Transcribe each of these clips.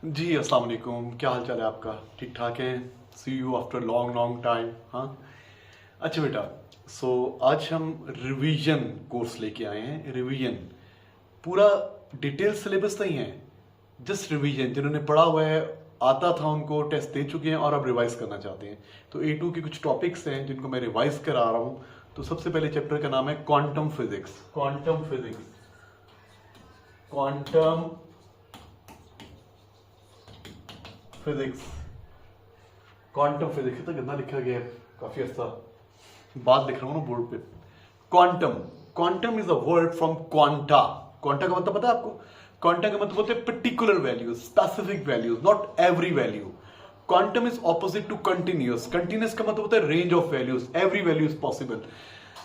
जी अस्सलाम वालेकुम। क्या हाल चाल है आपका? ठीक ठाक है? See you after long long time. हाँ, अच्छा बेटा, आज हम रिवीजन कोर्स लेके आए हैं। रिवीजन पूरा डिटेल सिलेबस नहीं है, जस्ट रिवीजन। जिन्होंने पढ़ा हुआ है, आता था, उनको टेस्ट दे चुके हैं और अब रिवाइज करना चाहते हैं। तो A2 के कुछ टॉपिक्स हैं जिनको मैं रिवाइज करा रहा हूँ। तो सबसे पहले चैप्टर का नाम है quantum physics. Quantum physics, quantum physics, quantum physics. इतना गंदा लिखा गया है, काफी अच्छा बात लिख रहा हूं ना बोर्ड पे। Quantum, quantum is a word from quanta. Quanta का मतलब पता है आपको? क्वांटा का मतलब होता है particular values, specific values, not every value. Quantum is opposite to continuous. Continuous का मतलब होता है range of values, every value is possible.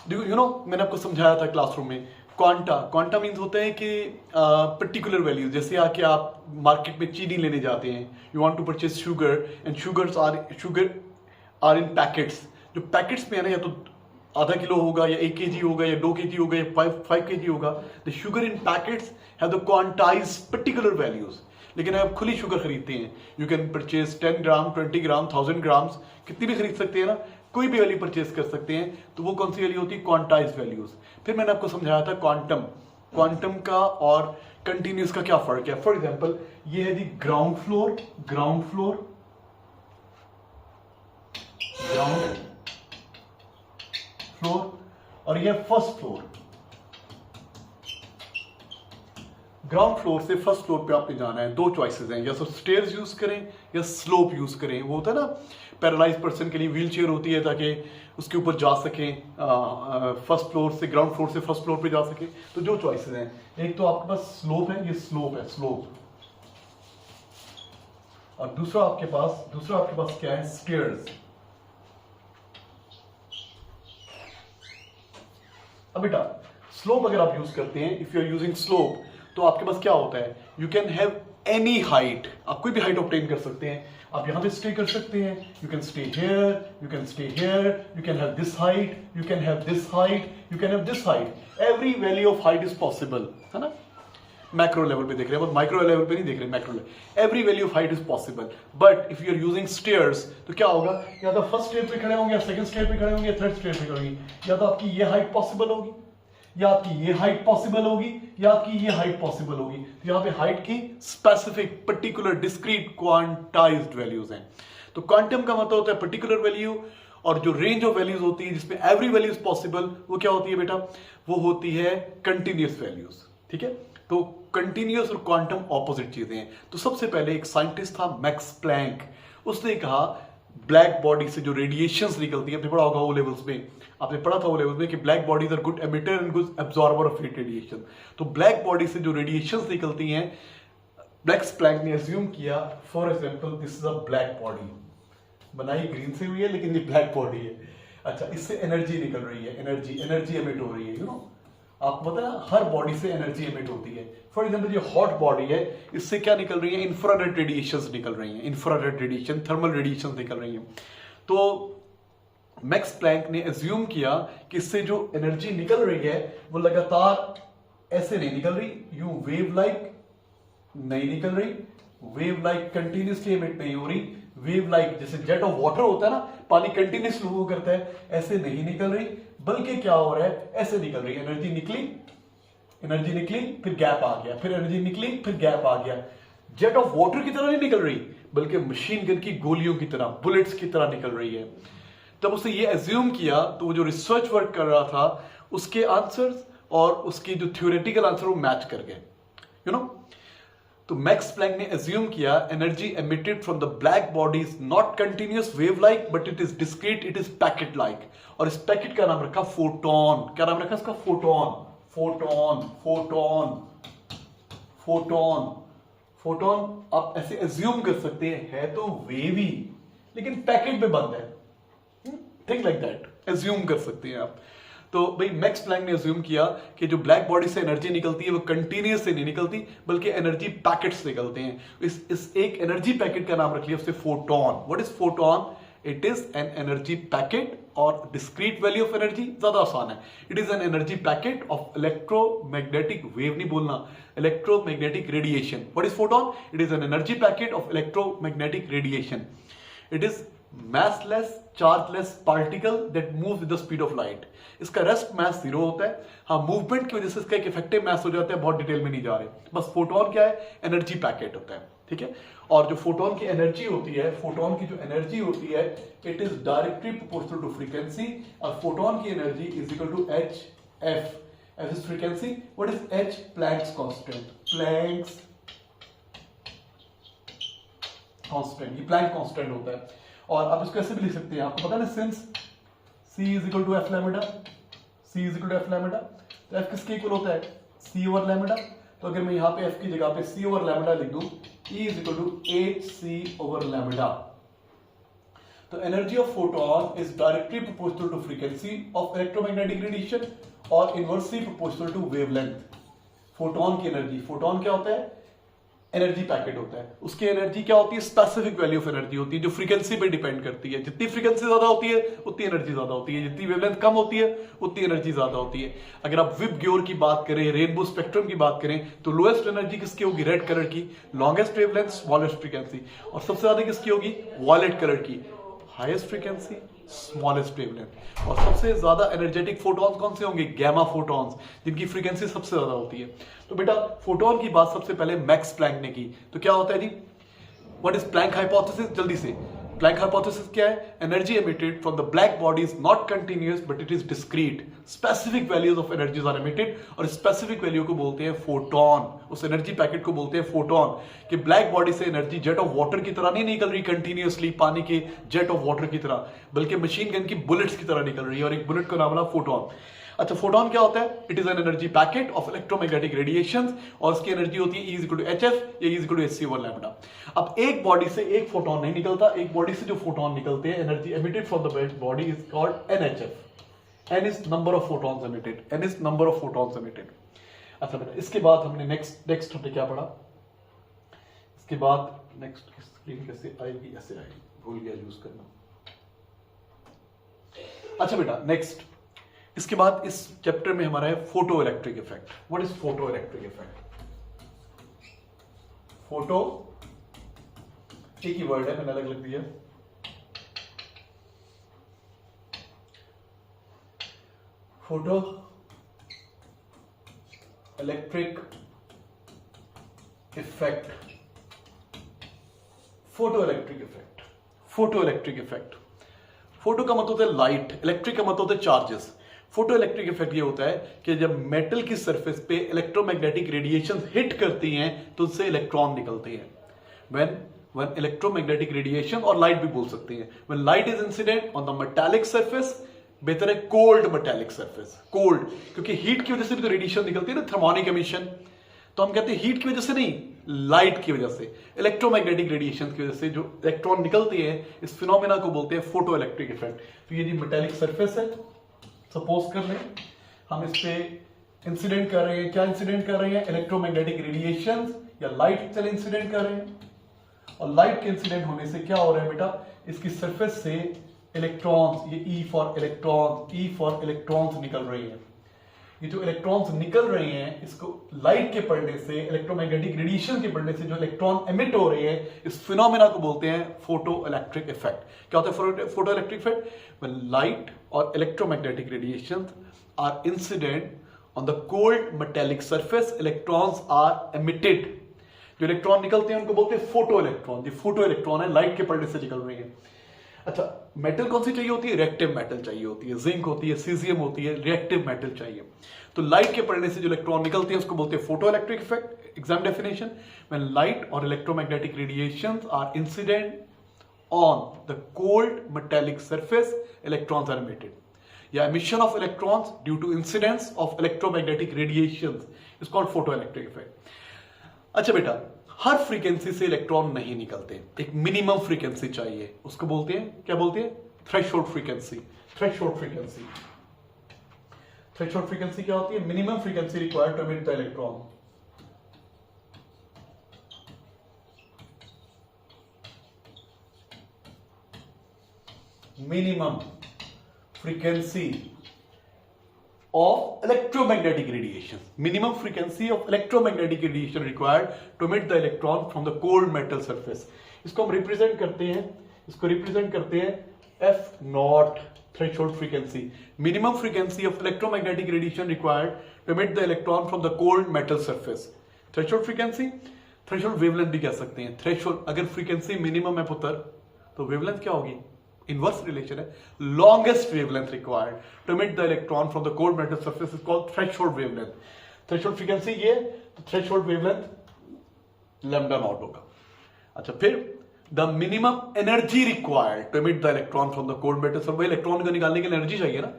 मैंने आपको समझाया था क्लासरूम में। क्वांटा, क्वांटा मीन्स होता है कि पर्टिकुलर वैल्यू। जैसे आके आप मार्केट में चीनी लेने जाते हैं, you want to purchase sugar and sugar are in packets. जो पैकेट्स में है ना, या तो आधा किलो होगा, या 1 kg होगा, या 2 kg होगा, या 5 kg होगा। The sugar in packets have the quantize particular values. लेकिन आप खुली शुगर खरीदते हैं, you can purchase 10 gram, 20 gram, 1000 grams, कितनी भी खरीद सकते हैं ना, कोई भी वैल्यू परचेज कर सकते हैं। तो वो कौन सी वैल्यू होती है? Quantize values. फिर मैंने आपको समझाया था क्वांटम, क्वांटम का और कंटिन्यूस का क्या फर्क है। फॉर एग्जांपल, ये है जी ground floor, ground floor, ground floor, और ये फर्स्ट फ्लोर। ग्राउंड फ्लोर से फर्स्ट फ्लोर पे आपने जाना है। दो चॉइसेस हैं, या तो स्टेयर्स यूज करें या स्लोप यूज करें। वो होता है ना, पैरालाइज पर्सन के लिए व्हील चेयर होती है ताकि उसके ऊपर जा सकें, फर्स्ट फ्लोर से, ग्राउंड फ्लोर से फर्स्ट फ्लोर पे जा सके। तो जो चॉइसेस हैं, एक तो आपके पास स्लोप है, ये स्लोप है, स्लोप। और दूसरा आपके पास क्या है? स्टेयर्स। अब बेटा, स्लोप अगर आप यूज करते हैं, if you are using slope, तो आपके पास क्या होता है? You can have any height. आप कोई भी हाइट ऑब्टेन कर सकते हैं। आप यहां पे स्टे कर सकते हैं, you can stay here, you can stay here, you can have this height, you can have this height, you can have this height. Every value of height is possible, है ना। मैक्रो लेवल पे देख रहे हैं, बस micro level पे नहीं देख रहे, macro level. Every value of height is possible. But if you are using stairs, तो क्या होगा? या तो फर्स्ट स्टेयर पे खड़े होंगे, या सेकंड स्टेयर पे खड़े होंगे, या थर्ड स्टेयर पे खड़े होंगे। या तो आपकी ये हाइट पॉसिबल होगी, या आपकी ये हाइट पॉसिबल होगी, या आपकी ये हाइट पॉसिबल होगी। तो यहां पे हाइट की specific, particular, discrete, quantized values हैं। तो क्वांटम का मतलब होता है पर्टिकुलर वैल्यू, और जो रेंज ऑफ वैल्यूज होती है जिसमें एवरी वैल्यू इज पॉसिबल, वो क्या होती है बेटा? वो होती है कंटिन्यूअस वैल्यूज। ठीक है, तो कंटिन्यूअस और क्वांटम ऑपोजिट चीजें हैं। तो सबसे पहले एक साइंटिस्ट था, मैक्स प्लैंक। उसने कहा ब्लैक बॉडी से जो रेडिएशंस निकलती है, आपने पढ़ा होगा ओ लेवल्स में, आपने पढ़ा था ओ लेवल्स में कि black bodies are good emitter and good absorber of heat radiation. तो ब्लैक बॉडी से जो रेडिएशंस निकलती हैं, मैक्स प्लैंक ने अज्यूम किया, for example this is a black body, बनाई ग्रीन से हुई है लेकिन ये ब्लैक बॉडी है। अच्छा, इससे एनर्जी निकल रही है, एनर्जी एमिट हो रही है, यू नो। आपको पता है हर बॉडी से एनर्जी एमिट होती है। फॉर एग्जांपल ये हॉट बॉडी है, इससे क्या निकल रही है? इंफ्रारेड रेडिएशंस निकल रही हैं, इंफ्रारेड रेडिएशन, थर्मल रेडिएशंस निकल रही हैं। तो मैक्स प्लैंक ने अज्यूम किया कि इससे जो एनर्जी निकल रही है वो लगातार ऐसे नहीं निकल रही, यू वेव लाइक नहीं निकल रही, वेव लाइक कंटिन्यूसली एमिट नहीं हो रही, वेव लाइक जैसे जेट ऑफ वाटर होता है ना, पानी कंटिन्यूसली मूव करता है, ऐसे नहीं निकल रही। बल्कि क्या हो रहा है? ऐसे निकल रही है। एनर्जी निकली, फिर गैप आ गया, फिर एनर्जी निकली, फिर गैप आ गया। जेट ऑफ वाटर की तरह नहीं निकल रही, बल्कि मशीन गन की गोलियों की तरह, बुलेट्स की तरह निकल रही है। तब उसने ये एज्यूम किया, तो वो जो रिसर्च वर्क कर रहा था, उसके आंसर्स और उसके जो थ्योरेटिकल आंसर वो मैच कर गए, यू नो। तो मैक्स प्लैंक ने अज्यूम किया energy emitted from the black body is not continuous wave like, but it is discrete, it is packet like. और इस पैकेट का नाम रखा फोटोन। क्या नाम रखा इसका? Photon, photon, photon, photon, photon. आप ऐसे अज्यूम कर सकते हैं, है तो वेवी लेकिन पैकेट में बंद है। थिंक लाइक दैट, अज्यूम कर सकते हैं आप। तो भाई मैक्स प्लैंक ने अज्यूम किया कि जो ब्लैक बॉडी से एनर्जी निकलती है वो कंटिन्यूस से नहीं निकलती, बल्कि एनर्जी पैकेट्स निकलते हैं। इस एक एनर्जी पैकेट का नाम रख लिया उससे photon. What is photon? It is an energy packet और डिस्क्रीट वैल्यू ऑफ एनर्जी ज्यादा आसान है. It is an energy packet of electromagnetic wave, नहीं बोलना, electromagnetic radiation. What is photon? It is an energy packet of electromagnetic radiation. It is massless chargeless particle that moves with the speed of light. इसका rest mass 0 होता है. हाँ, movement की वजह से इसका एक इफेक्टिव मास हो जाता है. बहुत डिटेल में नहीं जा रहे, बस फोटोन क्या है? एनर्जी पैकेट होता है. ठीक है. और जो फोटोन की एनर्जी होती है, फोटोन की जो एनर्जी होती है, it is directly proportional to frequency. और फोटोन की energy is equal to H F. F is frequency. What is H? Planck's constant. Planck's constant, ये प्लैंक कांस्टेंट होता है. और आप इसको ऐसे भी लिख सकते हैं, आपको पता है ना, since C is equal to F lambda, C is equal to F lambda, तो F किसके इक्वल होता है? C over lambda. तो अगर मैं यहाँ पे F की जगह पे C ओवर लैम्डा लिख दूं, E is equal to HC over lambda. तो energy of photon is directly proportional to frequency of electromagnetic radiation और inversely proportional to wavelength. Photon की एनर्जी, फोटोन क्या होता है? एनर्जी पैकेट होता है. उसकी एनर्जी क्या होती है? स्पेसिफिक वैल्यू ऑफ एनर्जी होती है, जो फ्रीक्वेंसी पे डिपेंड करती है. जितनी फ्रीक्वेंसी ज्यादा होती है उतनी एनर्जी ज्यादा होती है, जितनी वेवलेंथ कम होती है उतनी एनर्जी ज्यादा होती है. अगर आप विब ग्योर की बात करें, रेनबो स्पेक्ट्रम की बात करें, तो लोएस्ट एनर्जी किसकी होगी? रेड कलर की. Longest wavelength, smallest frequency. और सबसे ज्यादा किसकी होगी? वॉयलेट कलर की. Highest frequency, smallest wavelength. और सबसे ज्यादा एनर्जेटिक फोटॉन्स कौन से होंगे? गैमा फोटॉन्स, जिनकी फ्रीक्वेंसी सबसे ज्यादा होती है. तो बेटा फोटोन की बात सबसे पहले मैक्स प्लैंक ने की. तो क्या होता है जी? What is Planck hypothesis? जल्दी से, प्लैंक हाइपोथेसिस क्या है? Energy emitted from the black body is not continuous but it is discrete. Specific values of energies are emitted, और स्पेसिफिक वैल्यू को बोलते हैं फोटोन. उस एनर्जी पैकेट को बोलते हैं फोटोन. कि ब्लैक बॉडी से एनर्जी जेट ऑफ वाटर की तरह नहीं निकल रही कंटिन्यूअसली, पानी के जेट ऑफ वाटर की तरह, बल्कि मशीन गन की बुलेट्स की तरह निकल रही है. और एक बुलेट का नाम है फोटोन. अच्छा, फोटोन क्या होता है? It is an energy packet of electromagnetic radiation, और उसकी एनर्जी होती है E is equal to H F या E is equal to H C over lambda. अब एक बॉडी से एक फोटोन नहीं निकलता, एक बॉडी से जो फोटोन निकलते हैं, energy emitted from the body is called NHF. N is number of photons emitted. N is number of photons emitted. अच्छा बेटा, इसके बाद हमने नेक्स्ट हमने क्या पढ़ा? इसके बाद नेक्स्ट स्क्रीन कैसे आएगी? ऐसे आएगी, भूल गया यूज करना. अच्छा बेटा, नेक्स्ट इसके बाद इस चैप्टर में हमारा है photo electric effect. What is photo electric effect? Photo एक ही वर्ड है, मैंने अलग लिख दिया. Photo electric effect. Photo electric effect. Photo electric effect. Photo का मतलब होता है लाइट, इलेक्ट्रिक का मतलब होता है चार्जेस. फोटो इलेक्ट्रिक इफेक्ट ये होता है कि जब मेटल की सरफेस पे इलेक्ट्रोमैग्नेटिक रेडिएशन हिट करती हैं तो उससे इलेक्ट्रॉन निकलते हैं. when इलेक्ट्रोमैग्नेटिक रेडिएशन, और लाइट भी बोल सकते हैं, when light is incident on the metallic surface, बेहतर है कोल्ड मेटेलिक सरफेस. कोल्ड, क्योंकि हीट की वजह से भी तो रेडिएशन निकलती है ना, थर्मोनिक एमिशन. तो हम कहते हैं हीट की वजह से नहीं, लाइट की वजह से, इलेक्ट्रोमैग्नेटिक रेडिएशन की वजह से जो इलेक्ट्रॉन निकलते हैं, इस फिनोमेना को बोलते हैं फोटो इलेक्ट्रिक इफेक्ट. तो ये जी मेटेलिक सरफेस है, सपोज कर लें हम इस पे इंसिडेंट कर रहे हैं. क्या इंसिडेंट कर रहे हैं? इलेक्ट्रोमैग्नेटिक रेडिएशन या लाइट चले इंसिडेंट कर रहे हैं. और लाइट के इंसिडेंट होने से क्या हो रहा है बेटा? इसकी सरफेस से इलेक्ट्रॉन्स, ये E for electron, E for electrons निकल रहे हैं. ये जो इलेक्ट्रॉन्स निकल रहे हैं, इसको लाइट के पड़ने से, इलेक्ट्रोमैग्नेटिक रेडिएशन के पड़ने से जो इलेक्ट्रॉन एमिट हो रहे हैं, इस फिनोमेना को बोलते हैं फोटो इलेक्ट्रिक इफेक्ट. क्या होता है photo electric effect? When light और electromagnetic radiation are incident on the cold metallic surface, electrons are emitted. जो इलेक्ट्रॉन निकलते हैं उनको बोलते हैं फोटो इलेक्ट्रॉन. ये फोटो इलेक्ट्रॉन है, लाइट के पड़ने से निकल रही है. अच्छा, मेटल कौन सी चाहिए होती है? रिएक्टिव मेटल चाहिए होती है. जिंक होती है, सीजियम होती है, रिएक्टिव मेटल चाहिए. तो लाइट के पड़ने से जो इलेक्ट्रॉन निकलते हैं उसको बोलते हैं photo electric effect. Exam definition: when light और electromagnetic radiations are incident on the cold metallic surface, electrons are emitted. या emission of electrons due to incidence of electromagnetic radiations is called photo electric effect. अच्छा बेटा, हर frequency से electron नहीं निकलते, एक minimum frequency चाहिए, उसको बोलते हैं, क्या बोलते हैं? Threshold frequency. Threshold frequency. Threshold frequency क्या होती है? Minimum frequency required to emit the electron. Minimum frequency of electromagnetic radiation. Minimum frequency of electromagnetic radiation required to emit the electron from the cold metal surface. इसको हम represent करते हैं F naught threshold frequency. Minimum frequency of electromagnetic radiation required to emit the electron from the cold metal surface. Threshold frequency, threshold wavelength भी कह सकते हैं. Threshold अगर frequency minimum है पुत्र तो wavelength क्या होगी? Inverse relation है. Longest wavelength required to emit the electron from the cold metal surface is called threshold wavelength. Threshold frequency ये तो threshold wavelength lambda naught होगा. अच्छा फिर the minimum energy required to emit the electron from the cold metal surface. Electron को निकालने के लिए energy चाहिए ना.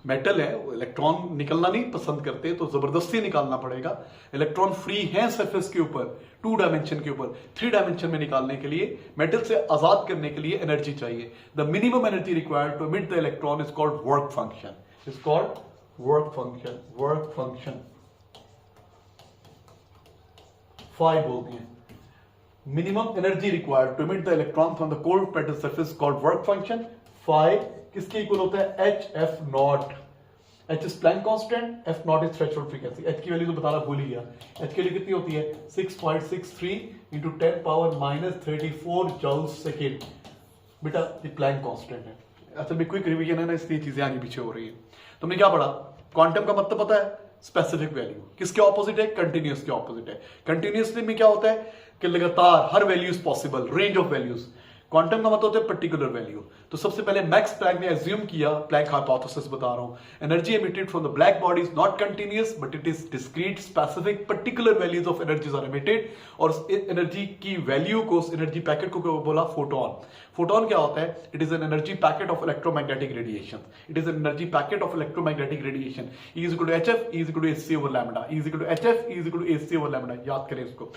मेटल है, इलेक्ट्रॉन निकलना नहीं पसंद करते तो जबरदस्ती निकालना पड़ेगा. इलेक्ट्रॉन फ्री है सरफेस के ऊपर, 2 डायमेंशन के ऊपर, 3 डायमेंशन में निकालने के लिए मेटल से आजाद करने के लिए एनर्जी चाहिए. The minimum energy required to emit the electron is called work function. Is called work function. 5 बोलते हैं. Minimum energy required to emit the electron from the cold metal surface called work function. 5 किसके equal होता है? Hf naught. H is Planck constant, F naught is threshold frequency. H की value तो बताना भूल ही गया. H के लिए कितनी होती है? 6.63 into 10 power minus 34 joules second. बेटा ये प्लैंक कांस्टेंट है. असल में क्विक रिवीजन है ना, इसलिए चीजें आगे पीछे हो रही है. तुमने क्या पढ़ा? क्वांटम का मतलब पता है? Specific value. किसके ऑपोजिट है? कंटिन्यूअस के ऑपोजिट है. कंटिन्यूअसली में क्या होता है कि लगातार हर values possible, range of values. Quantum का मतलब होता है पर्टिकुलर वैल्यू. तो सबसे पहले मैक्स प्लैंक ने एज्यूम किया, प्लैंक हाइपोथेसिस बता रहा हूं, energy emitted from the black body is not continuous but it is discrete specific particular values of energies are emitted. और उस एनर्जी की वैल्यू को, उस एनर्जी पैकेट को बोला फोटोन. फोटोन क्या होता है? It is an energy packet of electromagnetic radiation. It is an energy packet of electromagnetic radiation. E is equal to hf, E is equal to hc over lambda. E is equal to hf, E is equal to hc over lambda. याद करें इसको.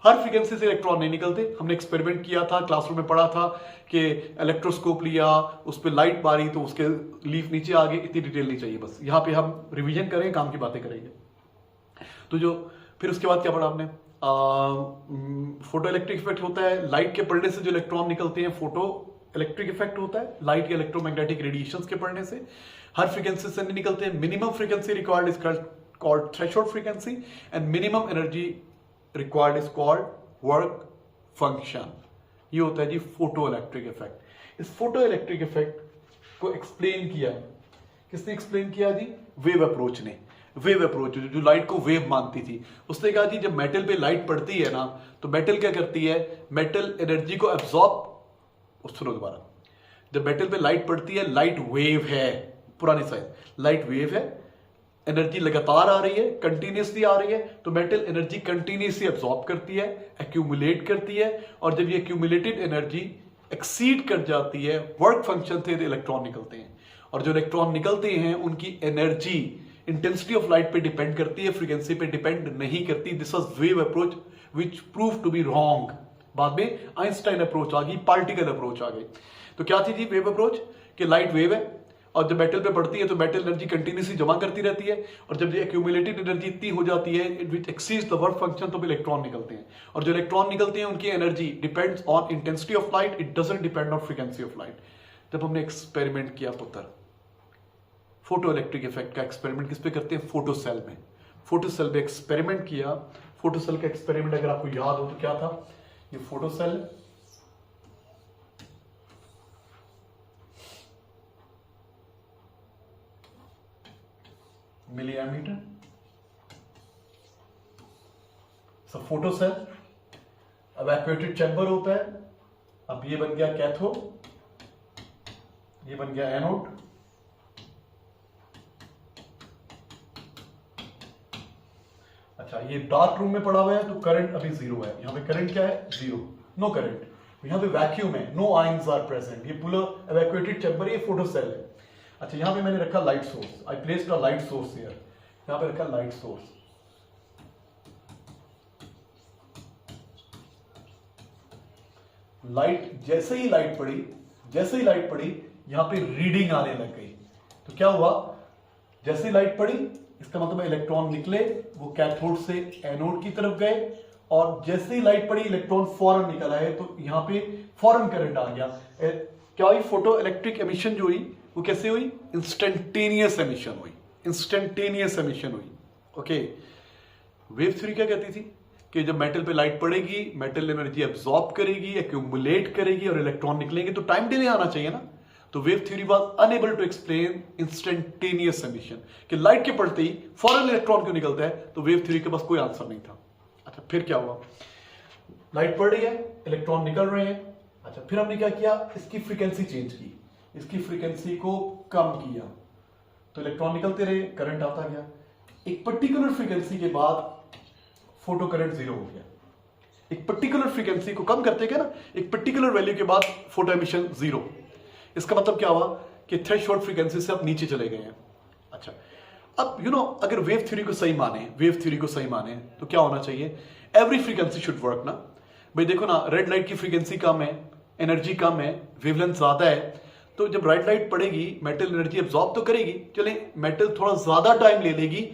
हर frequency से electron नहीं निकलते. हमने experiment किया था, classroom में पढ़ा था कि इलेक्ट्रोस्कोप लिया, उस पर लाइट मारी तो उसके लीफ नीचे आ गए. इतनी डिटेल नहीं चाहिए, बस यहाँ पे हम रिवीजन करें, काम की बातें करेंगे. तो जो फिर उसके बाद क्या पढ़ा हमने? फोटो इलेक्ट्रिक इफेक्ट होता है. लाइट के पड़ने से जो इलेक्ट्रॉन निकलते हैं, फोटो इलेक्ट्रिक इफेक्ट होता है लाइट के इलेक्ट्रोमैग्नेटिक रेडिएशंस के पड़ने से. हर फ्रीक्वेंसी से नहीं निकलते हैं. Minimum frequency required is called threshold frequency and minimum energy required is called work function. ये होता है जी फोटो इलेक्ट्रिक इफेक्ट. इस फोटो इलेक्ट्रिक इफेक्ट को एक्सप्लेन किया, किसने एक्सप्लेन किया जी? वेव अप्रोच ने. वेव अप्रोच जो लाइट को वेव मानती थी, उसने कहा जी जब मेटल पे लाइट पड़ती है ना, तो मेटल क्या करती है? मेटल एनर्जी को एब्जॉर्ब. सुनो दोबारा. जब मेटल पे लाइट पड़ती है, लाइट वेव है, पुरानी साइज, लाइट वेव है, एनर्जी लगातार आ रही है, कंटिन्यूसली आ रही है, तो मेटल एनर्जी कंटिन्यूसली एब्जॉर्ब करती है, एक्यूमुलेट करती है. और जब ये एक्यूमुलेटेड एनर्जी एक्सीड कर जाती है वर्क फंक्शन से, तो इलेक्ट्रॉन निकलते हैं. और जो इलेक्ट्रॉन निकलते हैं उनकी एनर्जी इंटेंसिटी ऑफ लाइट पे डिपेंड करती है, फ्रीक्वेंसी पे डिपेंड नहीं करती. This was wave approach which prove to be wrong. बाद में आइंस्टाइन अप्रोच आ गई, पार्टिकल अप्रोच आ गई. तो क्या थी जी वेव अप्रोच? कि लाइट वेव है और जब मेटल पे पड़ती है तो मेटल एनर्जी कंटिन्यूसली जमा करती रहती है. और जब ये एक्यूमुलेटेड एनर्जी इतनी हो जाती है it which exceeds the work function, तो इलेक्ट्रॉन निकलते हैं. और जो इलेक्ट्रॉन निकलते हैं उनकी energy depends on intensity of light, it doesn't depend on frequency of light. जब हमने एक्सपेरिमेंट किया पुत्र, फोटो इलेक्ट्रिक इफेक्ट का एक्सपेरिमेंट किस पे करते हैं? फोटो सेल में. फोटो सेल में एक्सपेरिमेंट किया. फोटो सेल का एक्सपेरिमेंट अगर आपको याद हो तो क्या था? ये photo cell मिलीएमीटर. Photo cell evacuated chamber होता है. अब ये बन गया कैथोड, ये बन गया एनोड. अच्छा ये डार्क रूम में पड़ा हुआ है तो करंट अभी 0 है. यहां पे करंट क्या है? 0, नो करंट. यहां पे वैक्यूम है, नो आयंस आर प्रेजेंट. ये पूरा इवैक्यूएटेड चैम्बर, ये फोटो सेल है. अच्छा यहां पे मैंने रखा light source. I placed a light source here. यहां पे रखा लाइट सोर्स. लाइट जैसे ही लाइट पड़ी यहां पे रीडिंग आने लग गई. तो क्या हुआ? जैसे ही लाइट पड़ी, इसका मतलब इलेक्ट्रॉन निकले, वो कैथोड से एनोड की तरफ गए. और जैसे ही लाइट पड़ी इलेक्ट्रॉन फौरन निकल आए, तो यहां पे फौरन करंट आ गया. क्या हुई? फोटो इलेक्ट्रिक एमिशन जो हुई वो कैसे हुई? इंस्टेंटेनियस एमिशन हुई, इंस्टेंटेनियस एमिशन हुई। ओके, वेव थ्योरी क्या कहती थी कि जब मेटल पे लाइट पड़ेगी, मेटल एनर्जी एब्जॉर्ब करेगी, एक्यूमुलेट करेगी और इलेक्ट्रॉन निकलेंगे, तो टाइम डिले आना चाहिए ना। तो wave theory was unable to explain instantaneous emission, कि लाइट के पड़ते ही फौरन इलेक्ट्रॉन क्यों निकलता है, तो वेव थ्योरी के पास कोई आंसर नहीं था। अच्छा, फिर क्या हुआ? लाइट पड़ रही है, इलेक्ट्रॉन निकल रहे हैं। अच्छा, फिर हमने क्या किया? इसकी फ्रीक्वेंसी चेंज की, इसकी फ्रीक्वेंसी को कम किया, तो इलेक्ट्रॉन निकलते रहे, करंट आता गया। एक पर्टिकुलर फ्रीक्वेंसी के बाद फोटो करंट जीरो हो गया। एक पर्टिकुलर फ्रीक्वेंसी को कम करते गए ना, एक पर्टिकुलर वैल्यू के बाद फोटो एमिशन जीरो। इसका मतलब क्या हुआ कि थ्रेशोल्ड फ्रीक्वेंसी से आप नीचे चले गए हैं। अच्छा, अब अगर वेव थ्योरी को सही माने, वेव थ्योरी को सही माने तो क्या होना चाहिए? एवरी फ्रीक्वेंसी शुड वर्क ना। भाई देखो ना, रेड लाइट की फ्रीक्वेंसी कम है, एनर्जी कम है, वेवलेंथ ज्यादा है, तो जब रेड लाइट पड़ेगी मेटल एनर्जी एब्जॉर्ब तो करेगी, चले मेटल थोड़ा ज्यादा टाइम ले लेगी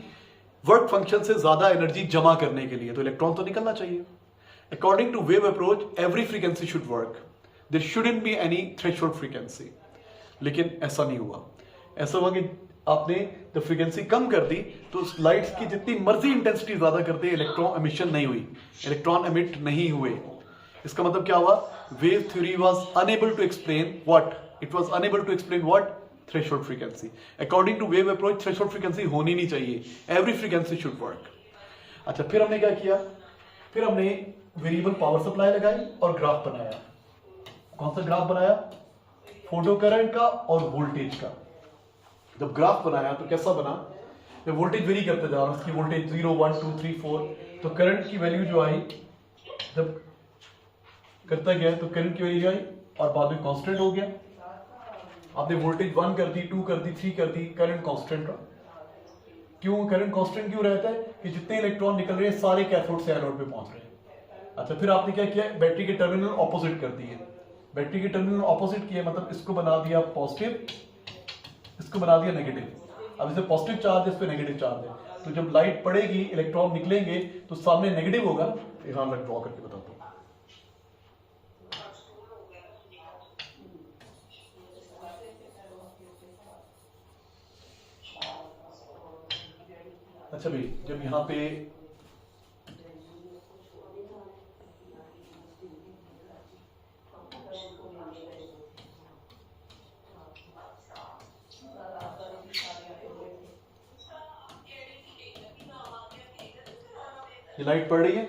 वर्क फंक्शन से ज्यादा एनर्जी जमा करने के लिए, तो इलेक्ट्रॉन तो निकलना चाहिए। According to wave approach, every frequency should work, there shouldn't be any threshold frequency. लेकिन ऐसा नहीं हुआ। ऐसा हुआ कि आपने जब फ्रीक्वेंसी कम कर दी तो लाइट्स की जितनी मर्जी इंटेंसिटी ज्यादा करते, इलेक्ट्रॉन एमिशन नहीं हुई, इलेक्ट्रॉन एमिट नहीं हुए। इसका मतलब क्या हुआ? Wave theory was unable to explain what? It was unable to explain what? Threshold frequency. According to wave approach, threshold frequency होनी नहीं चाहिए, एवरी फ्रीक्वेंसी शुड वर्क। अच्छा, फिर हमने क्या किया? फिर हमने वेरिएबल पावर सप्लाई लगाई और ग्राफ बनाया। कौन सा ग्राफ बनाया? फोटो करंट का और वोल्टेज का। जब ग्राफ बनाया तो कैसा बना? जब वोल्टेज वेरी करते जा रहा है, उसकी वोल्टेज 0 1 2 3 4, तो करंट की वैल्यू जो आई, जब करता गया तो करंट की वैल्यू आई और बाद में कांस्टेंट हो गया। आपने वोल्टेज 1 कर दी, 2 कर दी, 3 कर दी, करंट कांस्टेंट रहा। क्यों करंट कांस्टेंट क्यों रहता है? कि जितने इलेक्ट्रॉन निकल रहे हैं सारे कैथोड से एनोड पे पहुंच रहे हैं। अच्छा, फिर आपने क्या किया? बैटरी के टर्मिनल ऑपोजिट कर दिए। बैटरी के टर्मिनल ऑपोजिट किए मतलब इसको बना दिया पॉजिटिव, इसको बना दिया नेगेटिव। अब इसे पॉजिटिव चार्ज है, इस पे नेगेटिव चार्ज है, तो जब लाइट पड़ेगी इलेक्ट्रॉन निकलेंगे तो सामने नेगेटिव होगा। यहां मैं ड्रॉ करके बताता हूं। अच्छा भाई, जब यहां पे ये लाइट पड़ रही है,